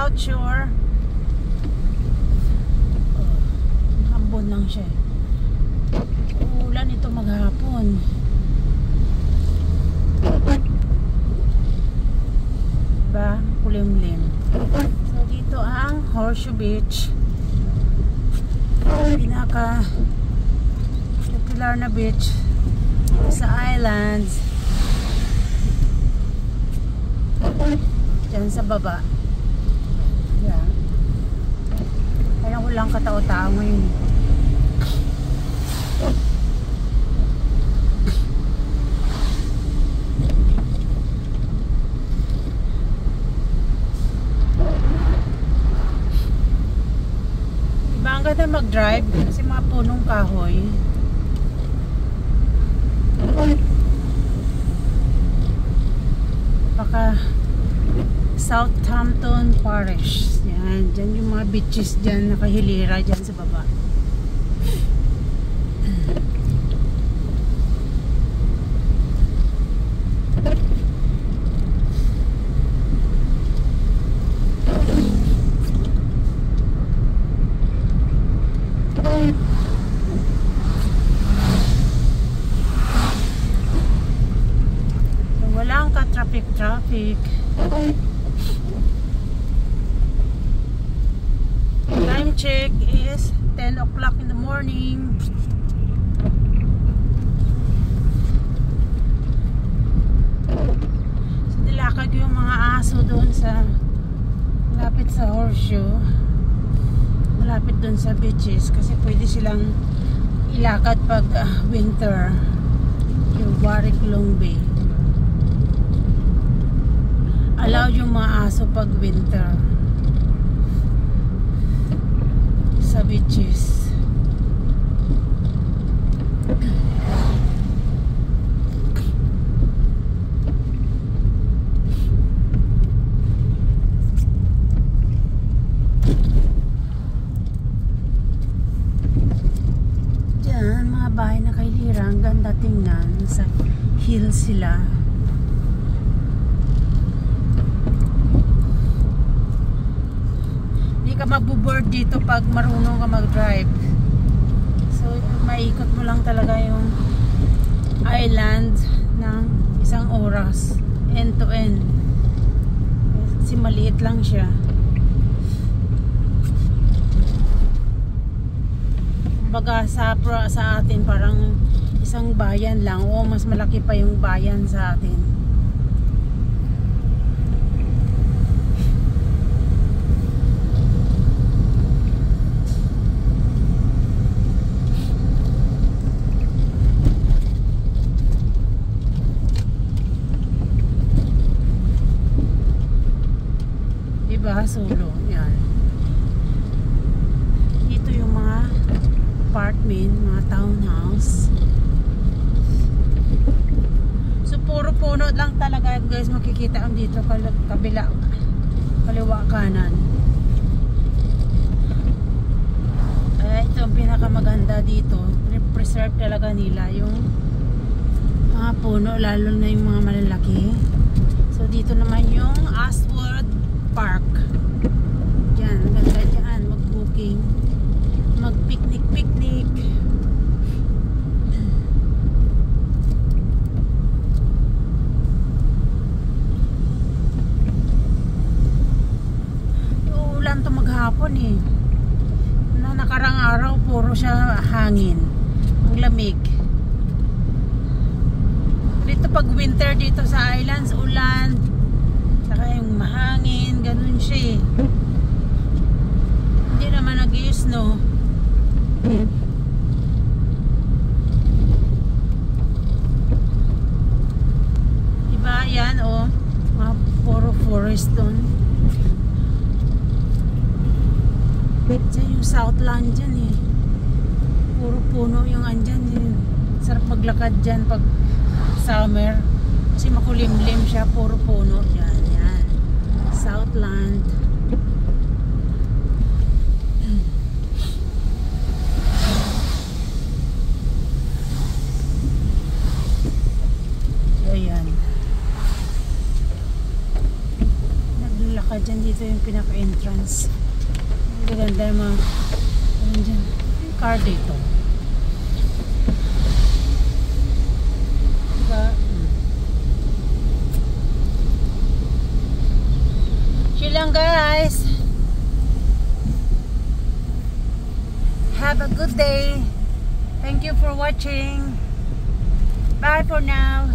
South Shore. Hambon lang siya. Ulan ito maghapon. Diba? Kulimlim. So dito ang Horseshoe Beach. Pinaka popular na beach sa islands. Diyan sa baba. Yeah. Kaya walang katao-tao ngayon. Diba ang ganda mag-drive kasi mga punong kahoy. Baka Southampton Parish. Yan, dyan yung mga beaches dyan, nakahilira dyan sa baba. So, walang ka-traffic. Time check is 10 o'clock in the morning. So nilakad yung mga aso doon sa malapit sa Horseshoe, malapit doon sa beaches kasi pwede silang ilakad pag winter yung Warwick Long Bay. Allow yung mga aso pag winter sa beaches. Diyan, mga bahay na kailira. Ang ganda tingnan. Sa hill sila. Ka mabuboard dito pag marunong ka mag-drive. So maikot mo lang talaga yung island ng isang oras end to end kasi maliit lang siya. Kumbaga sa atin parang isang bayan lang o mas malaki pa yung bayan sa atin. Solo, yan. Ito yung mga apartment, mga townhouse. So puro puno lang talaga guys, makikita ang dito kabila, kaliwa kanan. Ito ang pinakamaganda dito, preserve talaga nila yung mga puno, lalo na yung mga malalaki. So dito naman yung Ashwood Park. Diyan, ganda dyan mag-booking, mag-picnic. Uulan to maghapon eh. Na nakarang araw puro siya hangin, ang lamig. Dito pag winter dito sa islands, ulan, saka yung mahangin, ganun siya eh. Hindi naman nag-i-snow. Diba yan oh, mga puro forest doon. Diyan yung Southland dyan eh, puro puno yung andyan eh. Sarap maglakad dyan pag summer kasi makulimlim siya, puro puno dyan. Yan, Southland. So ayan, Saka dyan dito yung pinaka-entrance. Ang ganda yung mga dyan. Yung car dito. Diba? Chill lang guys. Have a good day. Thank you for watching. Bye for now.